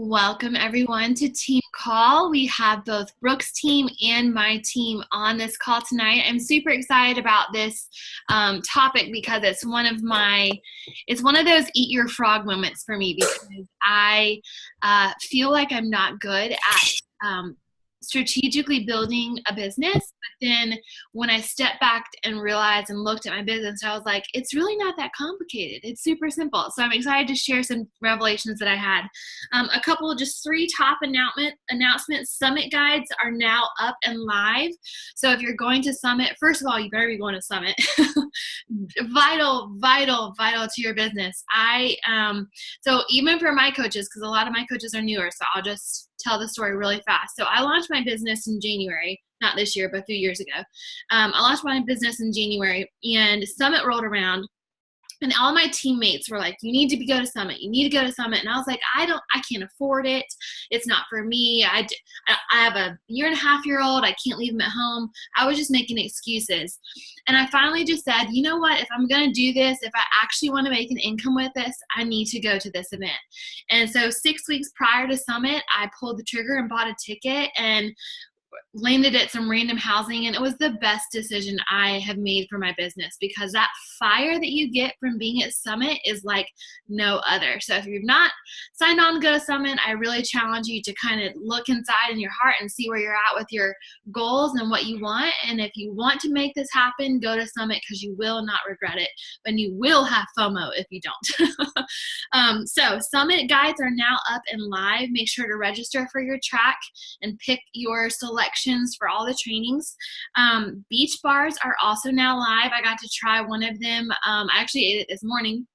Welcome everyone to Team Call. We have both Brooke's team and my team on this call tonight. I'm super excited about this topic because it's one of those eat your frog moments for me because I feel like I'm not good at strategically building a business. But then when I stepped back and realized and looked at my business, I was like, it's really not that complicated. It's super simple. So I'm excited to share some revelations that I had. A couple, just three top announcements. Summit guides are now up and live. So if you're going to Summit, first of all, you better be going to Summit. Vital to your business. So even for my coaches, because a lot of my coaches are newer, so I'll just tell the story really fast. So I launched my business in January, not this year, but 3 years ago. I launched my business in January, and Summit rolled around. And all my teammates were like, you need to go to Summit. You need to go to Summit. And I was like, I can't afford it. It's not for me. I have a 1.5-year-old. I can't leave him at home. I was just making excuses. And I finally just said, you know what? If I'm going to do this, if I actually want to make an income with this, I need to go to this event. And so 6 weeks prior to Summit, I pulled the trigger and bought a ticket and landed at some random housing, and it was the best decision I have made for my business because that fire that you get from being at Summit is like no other. So if you've not signed on to go to Summit, I really challenge you to kind of look inside in your heart and see where you're at with your goals and what you want. And if you want to make this happen, go to Summit because you will not regret it, but you will have FOMO if you don't. So Summit guides are now up and live. Make sure to register for your track and pick your selections for all the trainings. Beach bars are also now live. I got to try one of them. I actually ate it this morning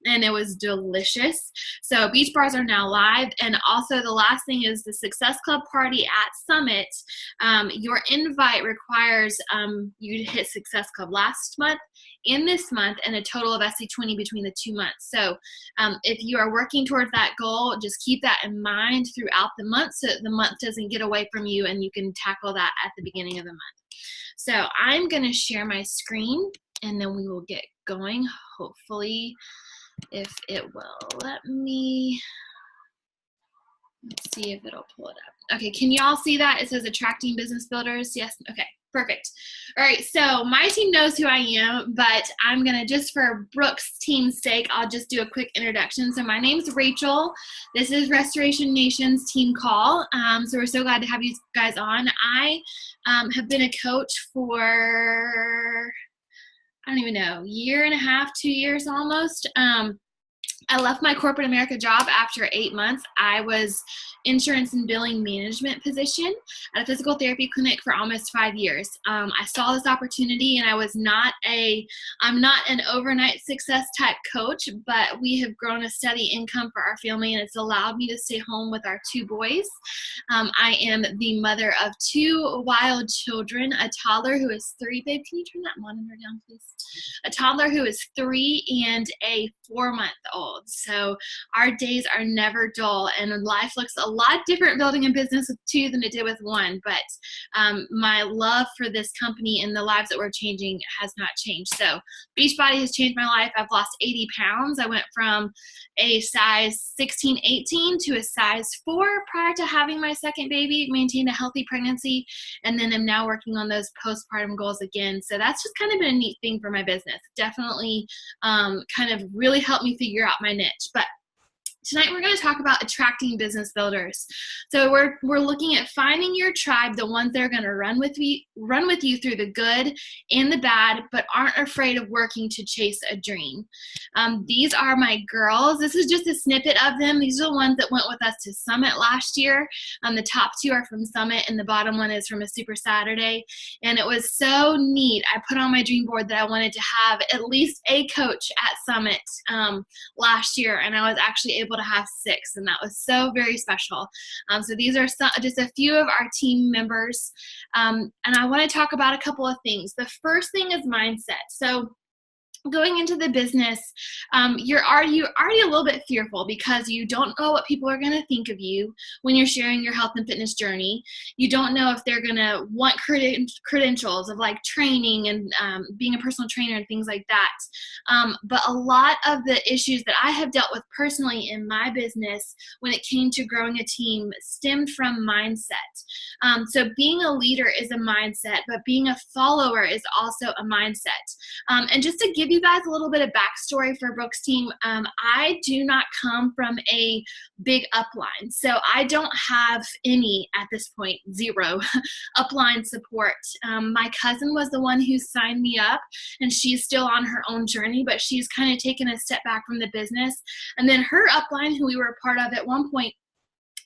and it was delicious. So beach bars are now live. And also the last thing is the Success Club party at Summit. Your invite requires you to hit Success Club last month and this month and a total of SC20 between the 2 months. So if you are working towards that goal, just keep that in mind throughout the month so that the month doesn't get away from you and you can tackle that at the beginning of the month. So I'm going to share my screen and then we will get going, hopefully. If it will let me, let's see if it'll pull it up. Okay, can y'all see that? It says attracting business builders. Yes, okay, perfect. All right, so my team knows who I am, but I'm gonna, just for Brooke's team's sake, I'll just do a quick introduction. So my name's Rachel. This is Restoration Nation's team call. So we're so glad to have you guys on. I have been a coach for, I don't even know, 1.5 years, 2 years almost. I left my corporate America job after 8 months. I was insurance and billing management position at a physical therapy clinic for almost 5 years. I saw this opportunity and I'm not an overnight success type coach, but we have grown a steady income for our family and it's allowed me to stay home with our 2 boys. I am the mother of 2 wild children, a toddler who is 3. Babe, can you turn that monitor down, please? A toddler who is 3 and a 4-month-old. So our days are never dull and life looks a lot different building a business with 2 than it did with 1. But my love for this company and the lives that we're changing has not changed. So Beachbody has changed my life. I've lost 80 pounds. I went from a size 16, 18 to a size 4 prior to having my second baby, maintained a healthy pregnancy, and then I'm now working on those postpartum goals again. So that's just kind of been a neat thing for my business. Definitely kind of really helped me figure out my niche. But tonight we're going to talk about attracting business builders. So we're looking at finding your tribe, the ones that are going to run with you through the good and the bad, but aren't afraid of working to chase a dream. These are my girls. This is just a snippet of them. These are the ones that went with us to Summit last year. The top 2 are from Summit and the bottom one is from a Super Saturday. And it was so neat. I put on my dream board that I wanted to have at least a coach at Summit last year, and I was actually able to have 6, and that was so very special. So these are just a few of our team members, and I want to talk about a couple of things. The first thing is mindset. So going into the business, you're already a little bit fearful because you don't know what people are going to think of you when you're sharing your health and fitness journey. You don't know if they're going to want credentials of like training and being a personal trainer and things like that. But a lot of the issues that I have dealt with personally in my business when it came to growing a team stemmed from mindset. So being a leader is a mindset, but being a follower is also a mindset. And just to give you guys a little bit of backstory for Brooke's team, I do not come from a big upline. So I don't have any, at this point, zero upline support. My cousin was the one who signed me up, and she's still on her own journey, but she's kind of taken a step back from the business. And then her upline, who we were a part of at one point,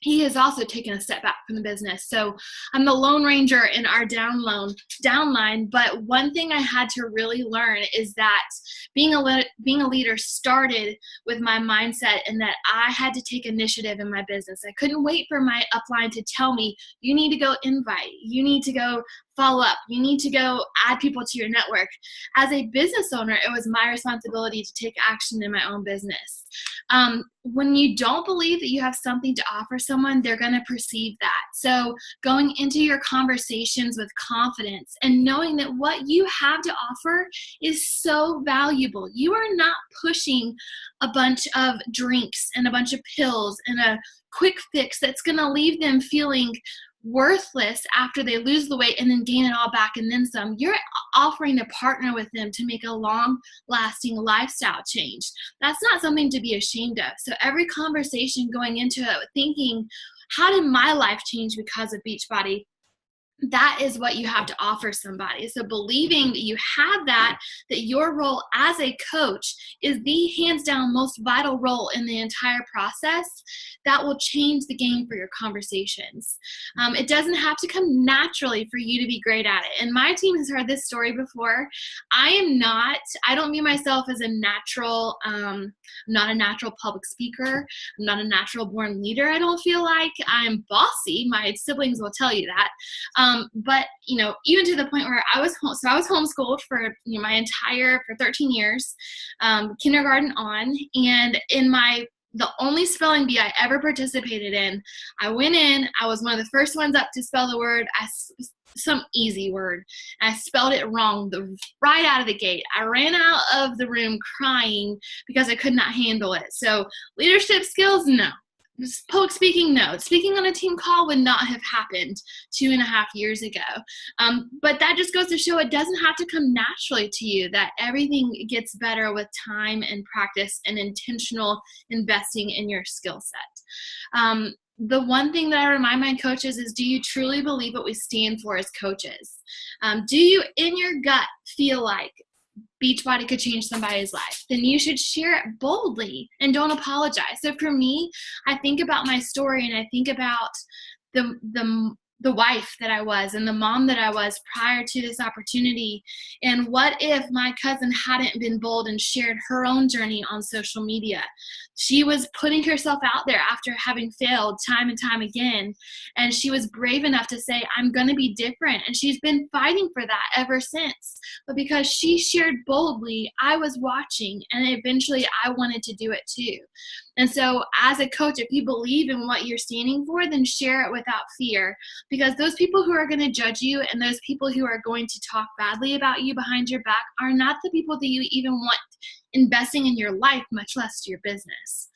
he has also taken a step back from the business. So I'm the lone ranger in our downline. But one thing I had to really learn is that being a leader started with my mindset, and that I had to take initiative in my business. I couldn't wait for my upline to tell me, you need to go invite, you need to go follow up, you need to go add people to your network. As a business owner, it was my responsibility to take action in my own business. When you don't believe that you have something to offer someone, they're going to perceive that. So going into your conversations with confidence and knowing that what you have to offer is so valuable. You are not pushing a bunch of drinks and a bunch of pills and a quick fix that's going to leave them feeling worthless after they lose the weight and then gain it all back and then some. You're offering to partner with them to make a long-lasting lifestyle change. That's not something to be ashamed of. So every conversation going into it thinking, how did my life change because of Beachbody? That is what you have to offer somebody. So believing that you have that your role as a coach is the hands down most vital role in the entire process, that will change the game for your conversations. It doesn't have to come naturally for you to be great at it. And my team has heard this story before. I don't view myself as a natural, I'm not a natural public speaker. I'm not a natural born leader. I don't feel like I'm bossy. My siblings will tell you that. But, even to the point where I was homeschooled for for 13 years, kindergarten on, and the only spelling bee I ever participated in, I went in, I was one of the first ones up to spell the word, some easy word. I spelled it wrong right out of the gate. I ran out of the room crying because I could not handle it. So leadership skills, no. Public speaking, no. Speaking on a team call would not have happened 2.5 years ago. But that just goes to show it doesn't have to come naturally to you, that everything gets better with time and practice and intentional investing in your skill set. The one thing that I remind my coaches is, do you truly believe what we stand for as coaches? Do you, in your gut, feel like Beachbody could change somebody's life? Then you should share it boldly and don't apologize. So for me, I think about my story, and I think about the wife that I was and the mom that I was prior to this opportunity. And what if my cousin hadn't been bold and shared her own journey on social media? She was putting herself out there after having failed time and time again. And she was brave enough to say, I'm going to be different. And she's been fighting for that ever since. But because she shared boldly, I was watching, and eventually I wanted to do it too. And so as a coach, if you believe in what you're standing for, then share it without fear, because those people who are going to judge you and those people who are going to talk badly about you behind your back are not the people that you even want investing in your life, much less your business.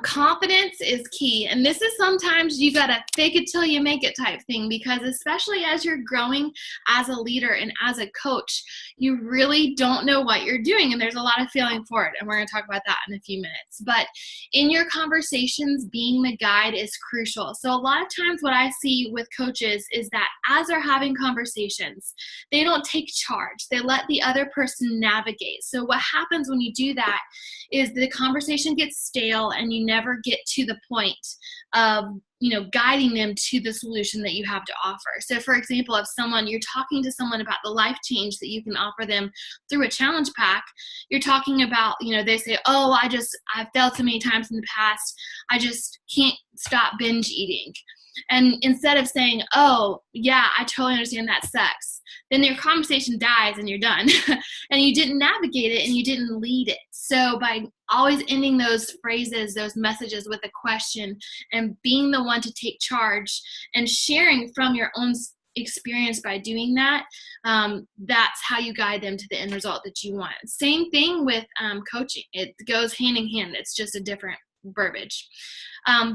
Confidence is key. And this is sometimes you got to fake it till you make it type thing, because especially as you're growing as a leader and as a coach, you really don't know what you're doing. And there's a lot of feeling for it. And we're going to talk about that in a few minutes. But in your conversations, being the guide is crucial. So a lot of times what I see with coaches is that as they're having conversations, they don't take charge. They let the other person navigate. So what happens when you do that is the conversation gets stale, and you never get to the point of guiding them to the solution that you have to offer. So for example, if you're talking to someone about the life change that you can offer them through a challenge pack, you're talking about, they say, oh, I've failed so many times in the past, I just can't stop binge eating. And instead of saying, oh, yeah, I totally understand that sucks, then your conversation dies and you're done. And you didn't navigate it and you didn't lead it. So by always ending those phrases, those messages with a question, and being the one to take charge and sharing from your own experience by doing that, that's how you guide them to the end result that you want. Same thing with coaching. It goes hand in hand. It's just a different verbiage.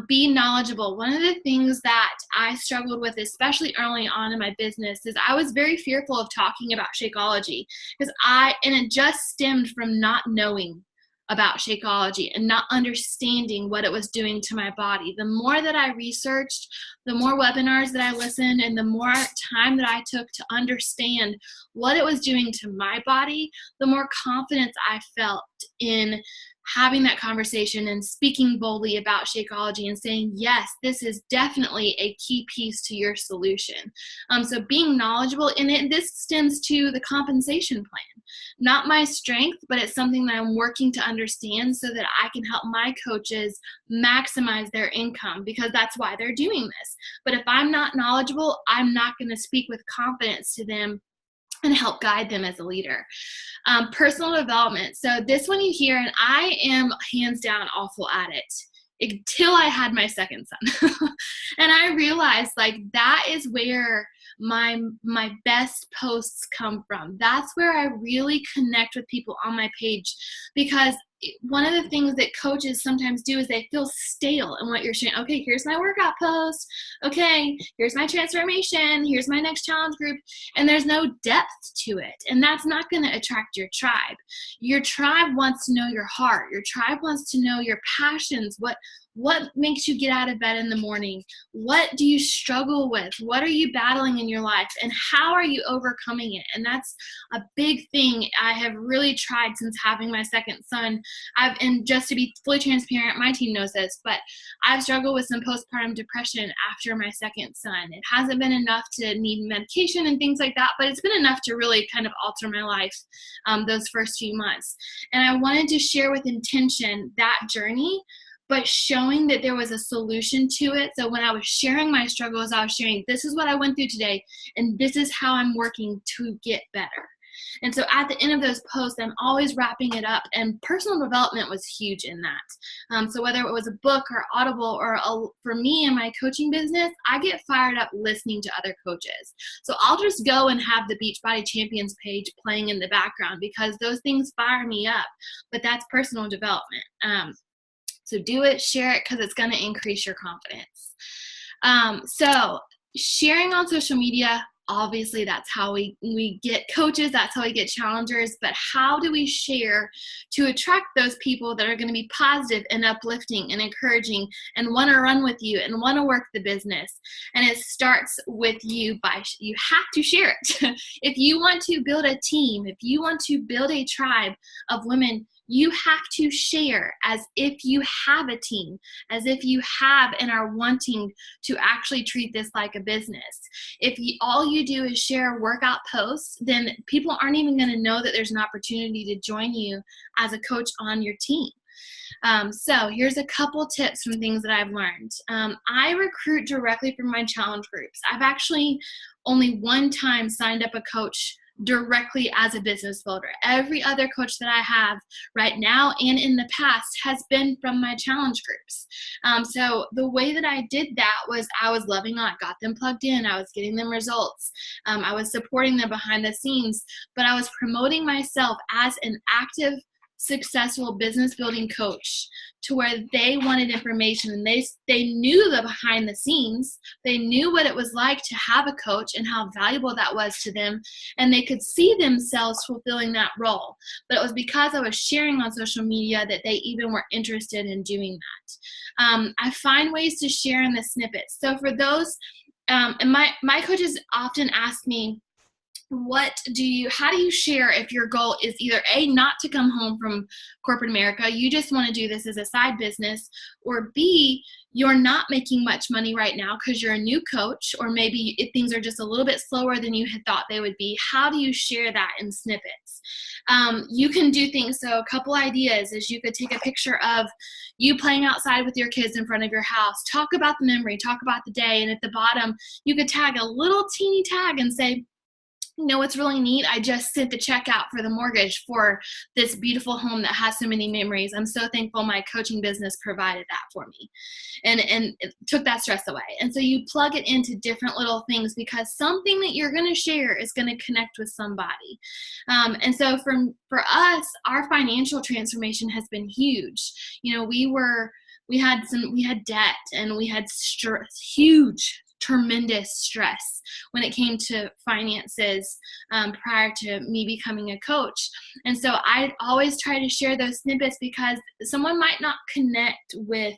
Be knowledgeable. One of the things that I struggled with, especially early on in my business, is I was very fearful of talking about Shakeology and it just stemmed from not knowing about Shakeology and not understanding what it was doing to my body. The more that I researched, the more webinars that I listened, and the more time that I took to understand what it was doing to my body, the more confidence I felt in having that conversation and speaking boldly about Shakeology and saying, yes, this is definitely a key piece to your solution. So being knowledgeable in it, this stems to the compensation plan. Not my strength, but it's something that I'm working to understand so that I can help my coaches maximize their income, because that's why they're doing this. But if I'm not knowledgeable, I'm not going to speak with confidence to them and help guide them as a leader. Personal development. So this one you hear, and I am hands down awful at it until I had my second son. And I realized that is where my best posts come from. That's where I really connect with people on my page, because one of the things that coaches sometimes do is they feel stale in what you're sharing. Okay, here's my workout post. Okay, here's my transformation. Here's my next challenge group. And there's no depth to it. And that's not going to attract your tribe. Your tribe wants to know your heart. Your tribe wants to know your passions. What makes you get out of bed in the morning? What do you struggle with? What are you battling in your life? And how are you overcoming it? And that's a big thing I have really tried since having my second son. And just to be fully transparent, my team knows this, but I've struggled with some postpartum depression after my second son. It hasn't been enough to need medication and things like that, but it's been enough to really kind of alter my life those first few months. And I wanted to share with intention that journey, but showing that there was a solution to it. So when I was sharing my struggles, I was sharing, this is what I went through today, and this is how I'm working to get better. And so at the end of those posts, I'm always wrapping it up, and personal development was huge in that. So whether it was a book or Audible, or for me in my coaching business, I get fired up listening to other coaches. So I'll just go and have the Beachbody Champions page playing in the background, because those things fire me up, but that's personal development. So do it, share it, because it's going to increase your confidence. So sharing on social media, obviously that's how we get coaches, that's how we get challengers, but how do we share to attract those people that are going to be positive and uplifting and encouraging and want to run with you and want to work the business? And it starts with you you have to share it. If you want to build a team, if you want to build a tribe of women, you have to share as if you have a team, as if you have and are wanting to actually treat this like a business. If all you do is share workout posts, then people aren't even going to know that there's an opportunity to join you as a coach on your team. So here's a couple tips from things that I've learned. I recruit directly from my challenge groups. I've actually only one time signed up a coach directly as a business builder. Every other coach that I have right now and in the past has been from my challenge groups. So the way that I did that was I was loving on, got them plugged in, I was getting them results, I was supporting them behind the scenes, but I was promoting myself as an active, successful business building coach, to where they wanted information, and they knew the behind the scenes. They knew what it was like to have a coach and how valuable that was to them, and they could see themselves fulfilling that role. But it was because I was sharing on social media that they even were interested in doing that. I find ways to share in the snippets. So for those, and my coaches often ask me, how do you share if your goal is either A, not to come home from corporate America, you just want to do this as a side business, or B, you're not making much money right now because you're a new coach, or maybe if things are just a little bit slower than you had thought they would be. How do you share that in snippets? You can do things. So a couple ideas is you could take a picture of you playing outside with your kids in front of your house, talk about the memory, talk about the day, and at the bottom you could tag a little teeny tag and say, you know what's really neat? I just sent the check out for the mortgage for this beautiful home that has so many memories. I'm so thankful my coaching business provided that for me, and it took that stress away. And so you plug it into different little things because something that you're going to share is going to connect with somebody. And so for us, our financial transformation has been huge. You know, we had debt, and we had tremendous stress when it came to finances prior to me becoming a coach. And so I always try to share those snippets because someone might not connect with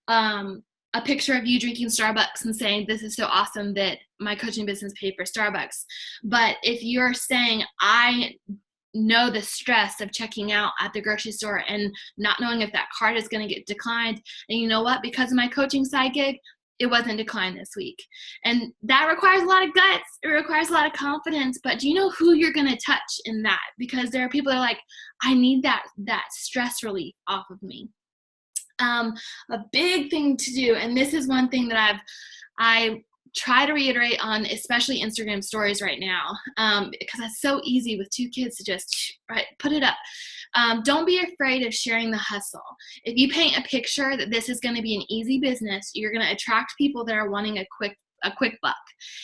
a picture of you drinking Starbucks and saying, this is so awesome that my coaching business paid for Starbucks. But if you're saying, I know the stress of checking out at the grocery store and not knowing if that card is going to get declined, and you know what, because of my coaching side gig, it wasn't declined this week. And that requires a lot of guts. It requires a lot of confidence. But do you know who you're going to touch in that? Because there are people that are like, I need that stress relief off of me. A big thing to do, and this is one thing that I try to reiterate on, especially Instagram stories right now, because it's so easy with 2 kids to just put it up. Don't be afraid of sharing the hustle. If you paint a picture that this is going to be an easy business, you're going to attract people that are wanting a quick buck.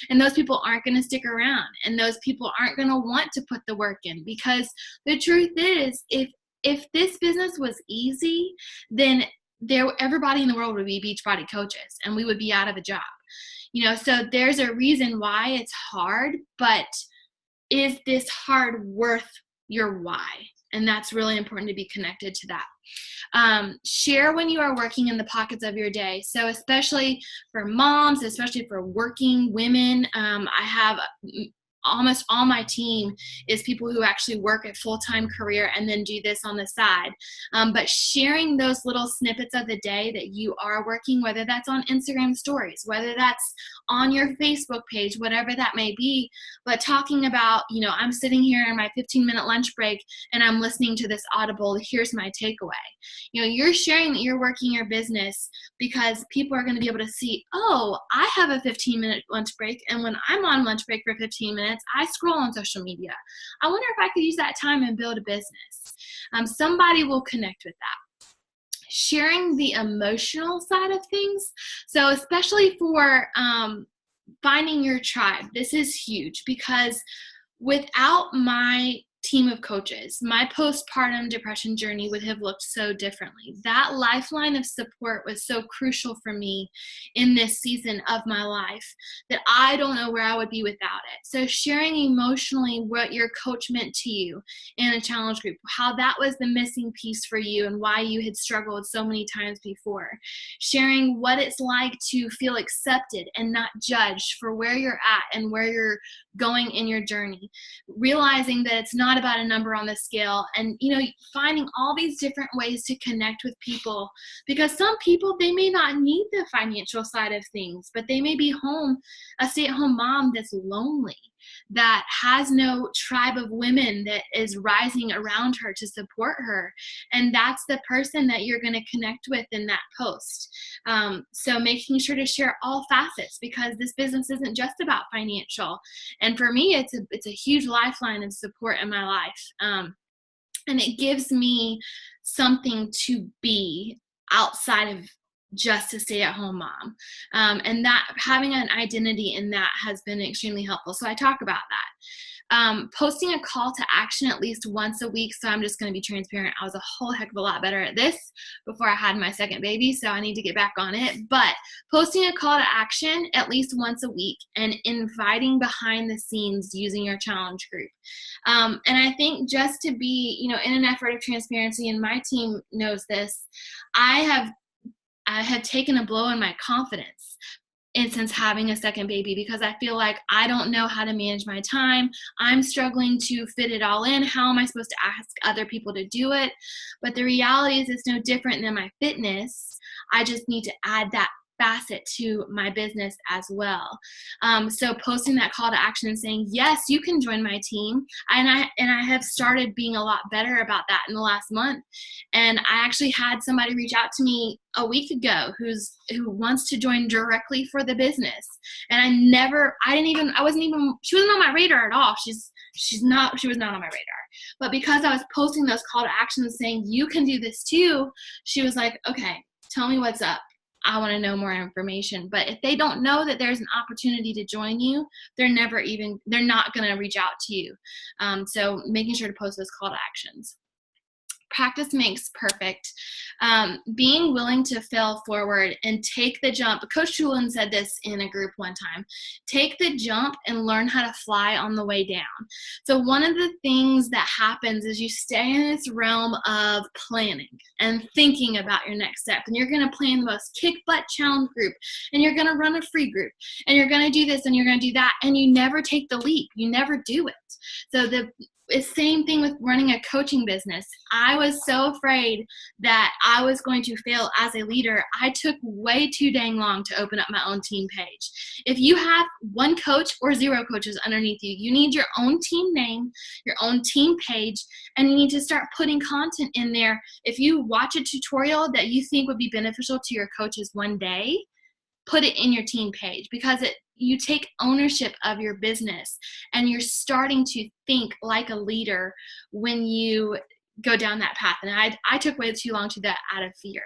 And those people aren't going to stick around. And those people aren't going to want to put the work in, because the truth is, if this business was easy, then everybody in the world would be Beachbody coaches and we would be out of a job. You know, so there's a reason why it's hard, but is this hard worth your why? And that's really important to be connected to that. Share when you are working in the pockets of your day. So especially for moms, especially for working women, I have almost all my team is people who actually work a full-time career and then do this on the side. But sharing those little snippets of the day that you are working, whether that's on Instagram stories, whether that's on your Facebook page, whatever that may be, but talking about, you know, I'm sitting here in my 15-minute lunch break and I'm listening to this Audible, here's my takeaway. You know, you're sharing that you're working your business because people are going to be able to see, oh, I have a 15-minute lunch break, and when I'm on lunch break for 15 minutes, I scroll on social media. I wonder if I could use that time and build a business. Somebody will connect with that. Sharing the emotional side of things. So especially for finding your tribe, this is huge, because without my team of coaches, my postpartum depression journey would have looked so differently. That lifeline of support was so crucial for me in this season of my life that I don't know where I would be without it. So sharing emotionally what your coach meant to you in a challenge group, how that was the missing piece for you and why you had struggled so many times before. Sharing what it's like to feel accepted and not judged for where you're at and where you're going in your journey. Realizing that it's not about a number on the scale, and finding all these different ways to connect with people, because some people, they may not need the financial side of things, but they may be a stay-at-home mom that's lonely, that has no tribe of women that is rising around her to support her, and that's the person that you're going to connect with in that post. So making sure to share all facets, because this business isn't just about financial, and for me it's a huge lifeline of support in my life, and it gives me something to be outside of just a stay-at-home mom, and that having an identity in that has been extremely helpful. So I talk about that. Posting a call to action at least once a week. So I'm just going to be transparent. I was a whole heck of a lot better at this before I had my second baby, so I need to get back on it. But posting a call to action at least once a week and inviting behind the scenes using your challenge group. And I think just to be, in an effort of transparency, and my team knows this, I have taken a blow in my confidence since having a second baby, because I feel like I don't know how to manage my time. I'm struggling to fit it all in. How am I supposed to ask other people to do it? But the reality is it's no different than my fitness. I just need to add that facet to my business as well. So posting that call to action and saying, yes, you can join my team. And I have started being a lot better about that in the last month. And I actually had somebody reach out to me a week ago who wants to join directly for the business. And she wasn't on my radar at all. She was not on my radar. But because I was posting those call to actions saying, you can do this too, she was like, okay, tell me what's up. I want to know more information. But if they don't know that there's an opportunity to join you, they're not going to reach out to you. So making sure to post those call to actions. Practice makes perfect. Being willing to fail forward and take the jump. Coach Chulin said this in a group one time. Take the jump and learn how to fly on the way down. So one of the things that happens is you stay in this realm of planning and thinking about your next step. And you're going to plan the most kick butt challenge group. And you're going to run a free group. And you're going to do this and you're going to do that. And you never take the leap. You never do it. So it's the same thing with running a coaching business. I was so afraid that I was going to fail as a leader. I took way too dang long to open up my own team page. If you have one coach or 0 coaches underneath you, you need your own team name, your own team page, and you need to start putting content in there. If you watch a tutorial that you think would be beneficial to your coaches one day, put it in your team page, because you take ownership of your business and you're starting to think like a leader when you go down that path. And I took way too long to do that out of fear.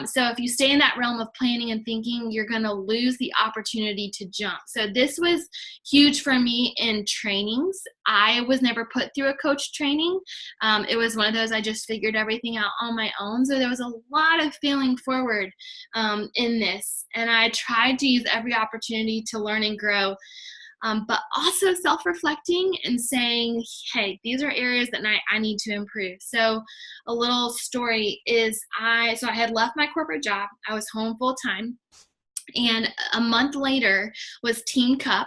So if you stay in that realm of planning and thinking, you're going to lose the opportunity to jump. So this was huge for me in trainings. I was never put through a coach training. It was one of those, I just figured everything out on my own. So there was a lot of failing forward in this. And I tried to use every opportunity to learn and grow. But also self-reflecting and saying, hey, these are areas that I need to improve. So a little story is I had left my corporate job. I was home full time. And a month later was Teen Cup.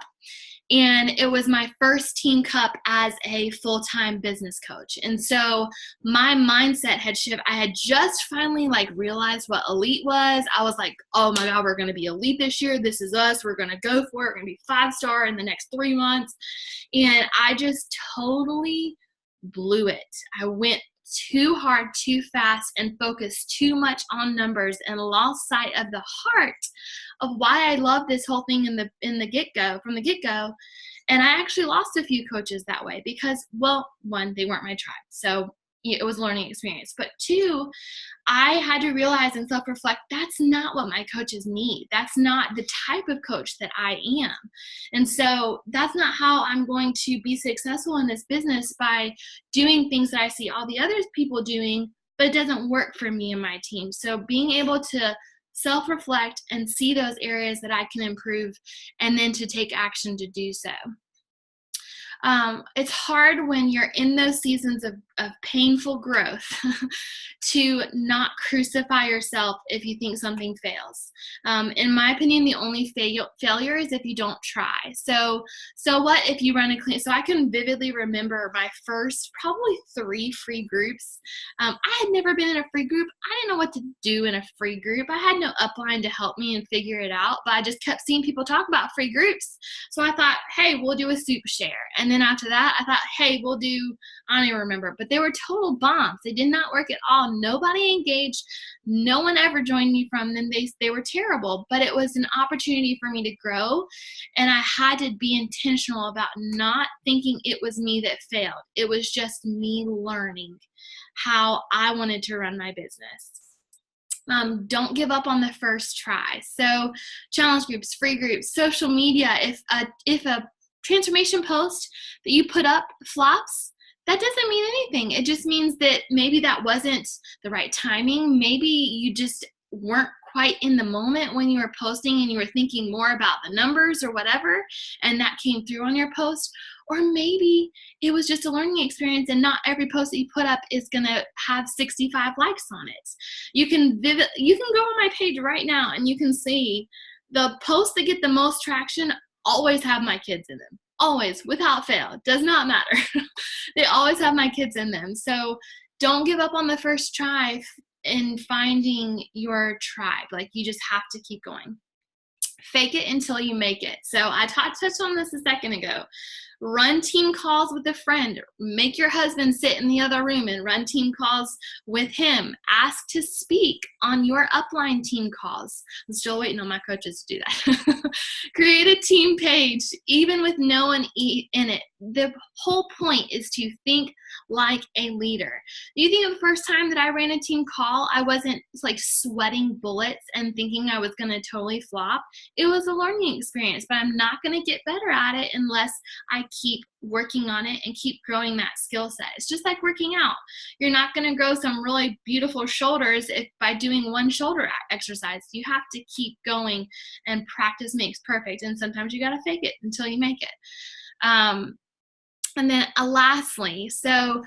And it was my first Teen Cup as a full-time business coach. And so my mindset had shifted. I had just finally realized what elite was. I was like, oh my God, we're going to be elite this year. This is us. We're going to go for it. We're going to be 5-star in the next 3 months. And I just totally blew it. I went too hard, too fast, and focused too much on numbers and lost sight of the heart of why I love this whole thing from the get-go. And I actually lost a few coaches that way because, well, 1, they weren't my tribe. So it was a learning experience. But 2, I had to realize and self-reflect, that's not what my coaches need. That's not the type of coach that I am. And so that's not how I'm going to be successful in this business, by doing things that I see all the other people doing, but it doesn't work for me and my team. So being able to self-reflect and see those areas that I can improve, and then to take action to do so. It's hard when you're in those seasons of painful growth to not crucify yourself if you think something fails. In my opinion, the only failure is if you don't try. So what if you run a clean? So I can vividly remember my first probably 3 free groups. I had never been in a free group. I didn't know what to do in a free group. I had no upline to help me and figure it out, but I just kept seeing people talk about free groups. So I thought, hey, we'll do a soup share. And then after that, I thought, hey, we'll do, I don't even remember, but they were total bombs. They did not work at all. Nobody engaged. No one ever joined me from them. They were terrible, but it was an opportunity for me to grow. And I had to be intentional about not thinking it was me that failed. It was just me learning how I wanted to run my business. Don't give up on the first try. So challenge groups, free groups, social media. If a transformation post that you put up flops, that doesn't mean anything. It just means that maybe that wasn't the right timing. Maybe you just weren't quite in the moment when you were posting and you were thinking more about the numbers or whatever, and that came through on your post. Or maybe it was just a learning experience, and not every post that you put up is going to have 65 likes on it. You can go on my page right now and you can see The posts that get the most traction always have my kids in them. Always, without fail. It does not matter. They always have my kids in them. So don't give up on the first try in finding your tribe. Like, you just have to keep going. Fake it until you make it. So I touched on this a second ago. Run team calls with a friend. Make your husband sit in the other room and run team calls with him. Ask to speak on your upline team calls. I'm still waiting on my coaches to do that. Create a team page, even with no one in it. The whole point is to think like a leader. Do you think the first time that I ran a team call, I wasn't like sweating bullets and thinking I was going to totally flop? It was a learning experience, but I'm not going to get better at it unless I keep working on it and keep growing that skill set. It's just like working out. You're not going to grow some really beautiful shoulders by doing one shoulder exercise. You have to keep going, and practice makes perfect. And sometimes you got to fake it until you make it. And then lastly, so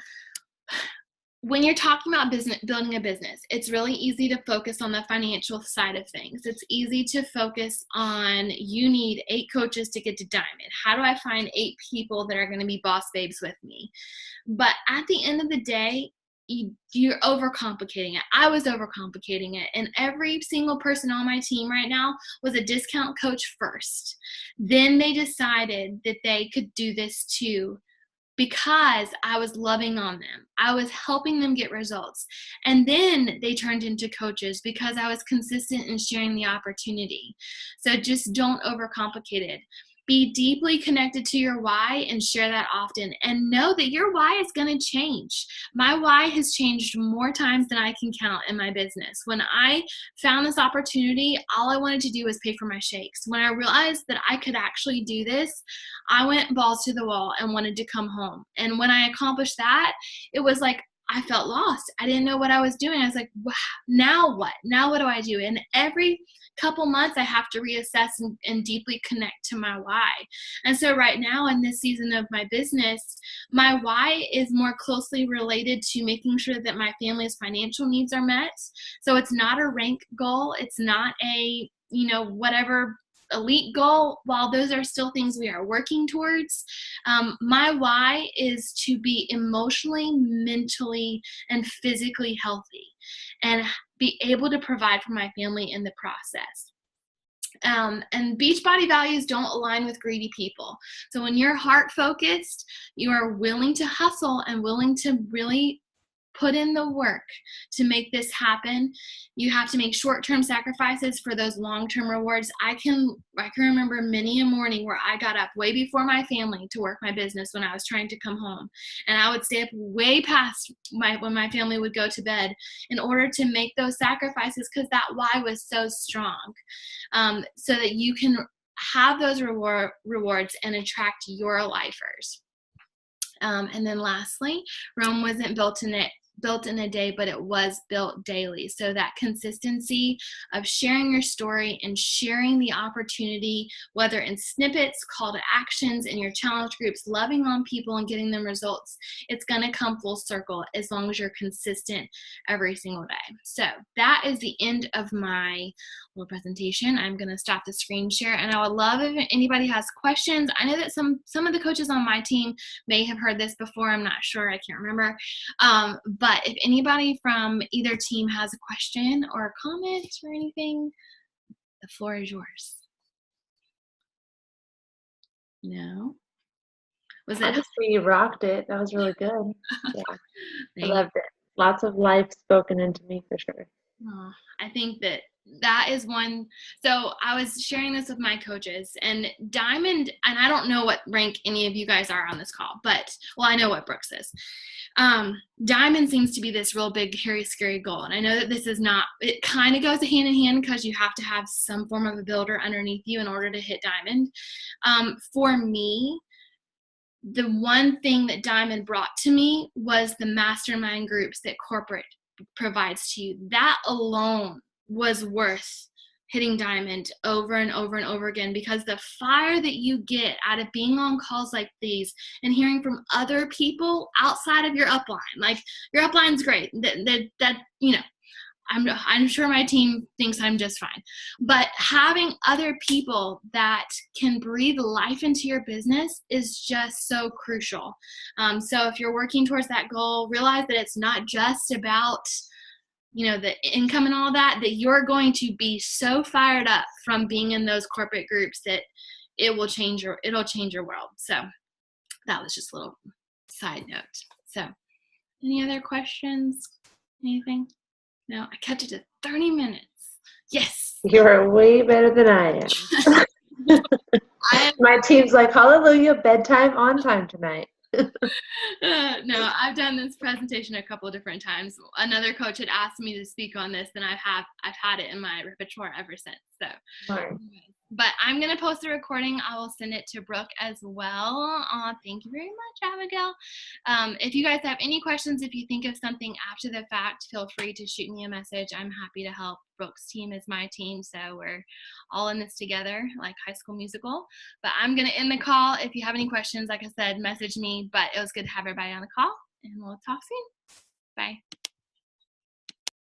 when you're talking about building a business, it's really easy to focus on the financial side of things. It's easy to focus on, you need 8 coaches to get to Diamond. How do I find 8 people that are going to be boss babes with me? But at the end of the day, you're overcomplicating it. I was overcomplicating it. And every single person on my team right now was a discount coach first. Then they decided that they could do this too, because I was loving on them. I was helping them get results. And then they turned into coaches because I was consistent in sharing the opportunity. So just don't overcomplicate it. Be deeply connected to your why and share that often. And know that your why is going to change. My why has changed more times than I can count in my business. When I found this opportunity, all I wanted to do was pay for my shakes. When I realized that I could actually do this, I went balls to the wall and wanted to come home. And when I accomplished that, it was like I felt lost. I didn't know what I was doing. I was like, wow, now what? Now what do I do? And every couple months I have to reassess and deeply connect to my why. And so right now in this season of my business, my why is more closely related to making sure that my family's financial needs are met. So it's not a rank goal. It's not a, whatever elite goal. While those are still things we are working towards, my why is to be emotionally, mentally, and physically healthy and be able to provide for my family in the process. And Beachbody values don't align with greedy people. So when you're heart focused, you are willing to hustle and willing to really put in the work to make this happen. You have to make short-term sacrifices for those long-term rewards. I can remember many a morning where I got up way before my family to work my business when I was trying to come home. And I would stay up way past when my family would go to bed in order to make those sacrifices, because that why was so strong. So that you can have those rewards and attract your lifers. And then lastly, Rome wasn't built in a day, but it was built daily. So that consistency of sharing your story and sharing the opportunity, whether in snippets, call to actions, in your challenge groups, loving on people and getting them results, it's going to come full circle as long as you're consistent every single day. So that is the end of my little presentation. I'm going to stop the screen share, and I would love if anybody has questions. I know that some of the coaches on my team may have heard this before. I'm not sure. I can't remember. But if anybody from either team has a question or a comment or anything, the floor is yours. No? Was it? Honestly, you rocked it. That was really good. Yeah, I loved it. Lots of life spoken into me for sure. Oh, I think that is one. So I was sharing this with my coaches, and Diamond, and I don't know what rank any of you guys are on this call, but, well, I know what Brooks is. Diamond seems to be this real big, hairy, scary goal. And I know that this is not, it kind of goes hand in hand because you have to have some form of a builder underneath you in order to hit Diamond. For me, the one thing that Diamond brought to me was the mastermind groups that corporate provides to you. That alone was worth hitting Diamond over and over and over again, because the fire that you get out of being on calls like these and hearing from other people outside of your upline, like your upline's great, that I'm sure my team thinks I'm just fine. But having other people that can breathe life into your business is just so crucial. So if you're working towards that goal, realize that it's not just about the income and all that you're going to be so fired up from being in those corporate groups that it'll change your world. So that was just a little side note. So any other questions? Anything? No, I kept it to 30 minutes. Yes. You're way better than I am. My team's like, hallelujah, bedtime on time tonight. No, I've done this presentation a couple of different times. Another coach had asked me to speak on this, and I've had it in my repertoire ever since. So, right. But I'm going to post the recording. I will send it to Brooke as well. Thank you very much, Abigail. If you guys have any questions, if you think of something after the fact, feel free to shoot me a message. I'm happy to help. Brooke's team is my team, so we're all in this together, like High School Musical. But I'm going to end the call. If you have any questions, like I said, message me. But it was good to have everybody on the call, and we'll talk soon. Bye.